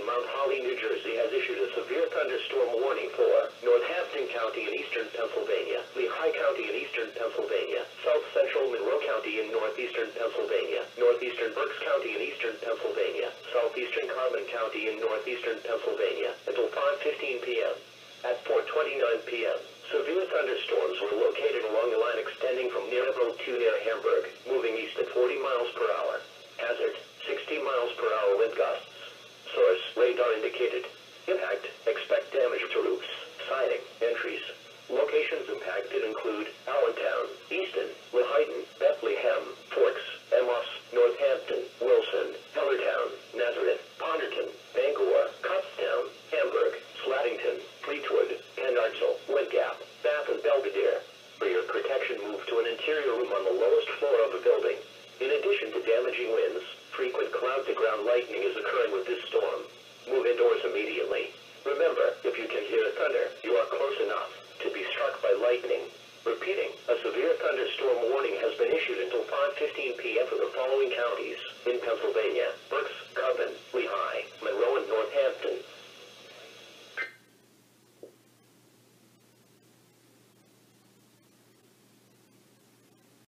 Mount Holly, New Jersey has issued a severe thunderstorm warning for Northampton County in eastern Pennsylvania, Lehigh County in eastern Pennsylvania, South Central Monroe County in northeastern Pennsylvania, northeastern Berks County in eastern Pennsylvania, southeastern Carbon County in northeastern Pennsylvania, until 5:15 p.m. At 4:29 p.m., severe thunderstorms were located along a line extending from near Ebro to near Hamburg, moving east at 40 miles per hour. Hazard, 60 miles per hour wind gusts. Source, radar indicated. Impact, expect damage to roofs, siding, entries. Locations impacted include Allentown, Easton, Lehighton, Bethlehem, Forks, Amos, Northampton, Wilson, Hellertown, Nazareth, Ponderton, Bangor, Kutztown, Hamburg, Sladdington, Fleetwood, Penardsel, Wood Gap, Bath and Belvedere. For your protection, move to an interior room on the lowest floor of the building. In addition to damaging winds, frequent cloud-to-ground lightning is occurring with this storm. Move indoors immediately. Remember, if you can hear thunder, you are close enough to be struck by lightning. Repeating, a severe thunderstorm warning has been issued until 5:15 p.m. for the following counties in Pennsylvania: Berks, Carbon, Lehigh,